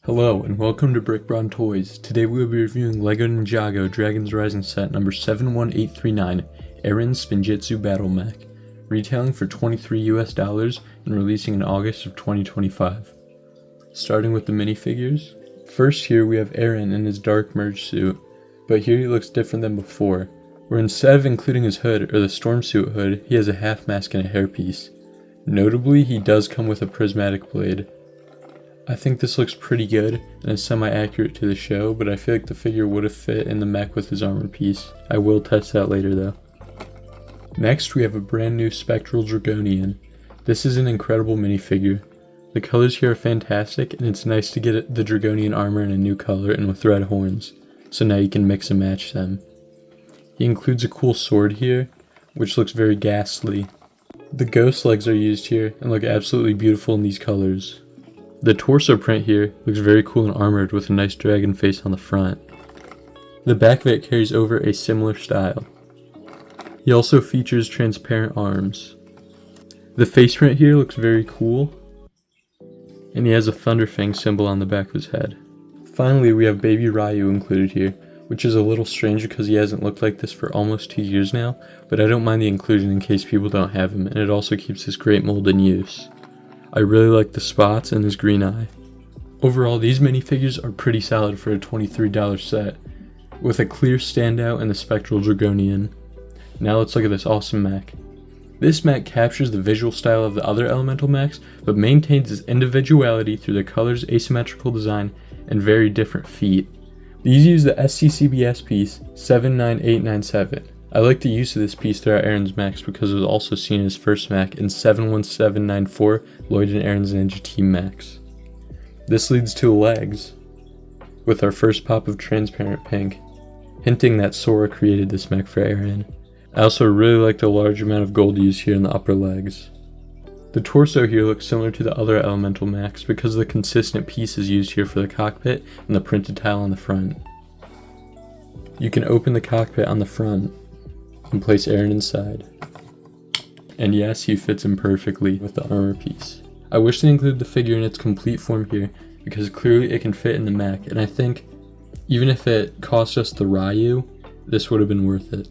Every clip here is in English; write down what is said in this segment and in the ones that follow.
Hello and welcome to Brick Brawn Toys. Today we will be reviewing LEGO NINJAGO Dragon's Rising set number 71839, ARINS SPINJUTZU Battle Mech, retailing for $23 US and releasing in August of 2025. Starting with the minifigures. First here we have Aaron in his dark merge suit, but here he looks different than before, where instead of including his hood or the storm suit hood, he has a half mask and a hairpiece. Notably, he does come with a prismatic blade. I think this looks pretty good and is semi-accurate to the show, but I feel like the figure would have fit in the mech with his armor piece. I will test that later though. Next we have a brand new Spectral Dragonian. This is an incredible minifigure. The colors here are fantastic and it's nice to get the Dragonian armor in a new color and with red horns, so now you can mix and match them. He includes a cool sword here, which looks very ghastly. The ghost legs are used here and look absolutely beautiful in these colors. The torso print here looks very cool and armored with a nice dragon face on the front. The back of it carries over a similar style. He also features transparent arms. The face print here looks very cool, and he has a Thunderfang symbol on the back of his head. Finally, we have Baby Ryu included here, which is a little strange because he hasn't looked like this for almost 2 years now, but I don't mind the inclusion in case people don't have him, and it also keeps this great mold in use. I really like the spots and his green eye. Overall, these minifigures are pretty solid for a $23 set, with a clear standout in the Spectral Dragonian. Now let's look at this awesome mech. This mech captures the visual style of the other elemental mechs, but maintains its individuality through the color's asymmetrical design and very different feet. These use the SCCBS piece 79897. I like the use of this piece throughout Aaron's mechs because it was also seen in his first mech in 71794 Lloyd and Aaron's Ninja Team mechs. This leads to legs, with our first pop of transparent pink, hinting that Sora created this mech for Aaron. I also really like the large amount of gold used here in the upper legs. The torso here looks similar to the other elemental mechs because of the consistent pieces used here for the cockpit and the printed tile on the front. You can open the cockpit on the front and place Aaron inside. And yes, he fits in perfectly with the armor piece. I wish they included the figure in its complete form here because clearly it can fit in the mech, and I think even if it cost us the Ryu, this would have been worth it.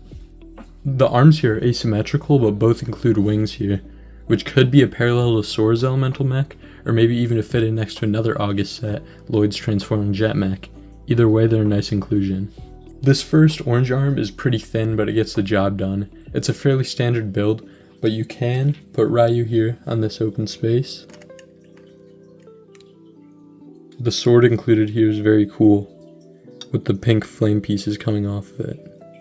The arms here are asymmetrical, but both include wings here, which could be a parallel to Sora's elemental mech, or maybe even to fit in next to another August set, Lloyd's transforming jet mech. Either way, they're a nice inclusion. This first orange arm is pretty thin, but it gets the job done. It's a fairly standard build, but you can put Ryu here on this open space. The sword included here is very cool, with the pink flame pieces coming off of it.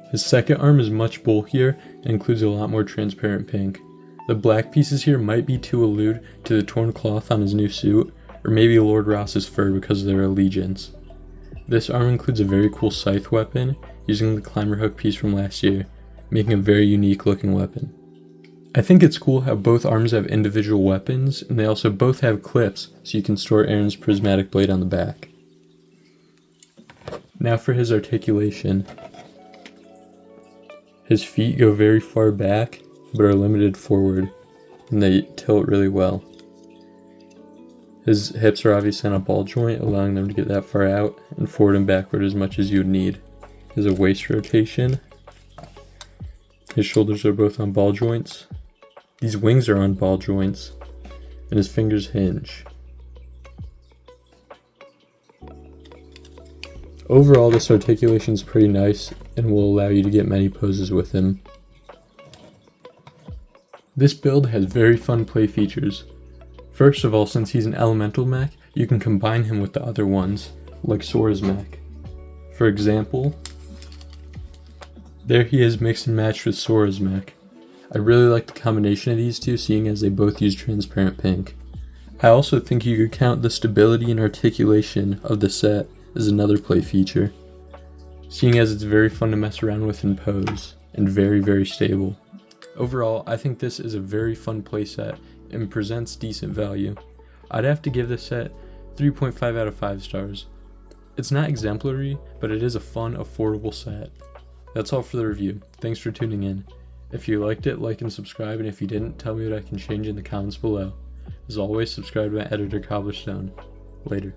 His second arm is much bulkier and includes a lot more transparent pink. The black pieces here might be to allude to the torn cloth on his new suit, or maybe Lord Ross's fur because of their allegiance. This arm includes a very cool scythe weapon, using the climber hook piece from last year, making a very unique looking weapon. I think it's cool how both arms have individual weapons, and they also both have clips, so you can store Aaron's prismatic blade on the back. Now for his articulation. His feet go very far back, but are limited forward, and they tilt really well. His hips are obviously on a ball joint, allowing them to get that far out and forward and backward as much as you would need. He has a waist rotation. His shoulders are both on ball joints. These wings are on ball joints, and his fingers hinge. Overall, this articulation is pretty nice and will allow you to get many poses with him. This build has very fun play features. First of all, since he's an elemental mech, you can combine him with the other ones, like Sora's mech. For example, there he is mixed and matched with Sora's mech. I really like the combination of these two, seeing as they both use transparent pink. I also think you could count the stability and articulation of the set as another play feature, seeing as it's very fun to mess around with and pose, and very, very stable. Overall, I think this is a very fun playset and presents decent value. I'd have to give this set 3.5 out of 5 stars. It's not exemplary, but it is a fun, affordable set. That's all for the review. Thanks for tuning in. If you liked it, like and subscribe, and if you didn't, tell me what I can change in the comments below. As always, subscribe to my editor, Cobblestone. Later.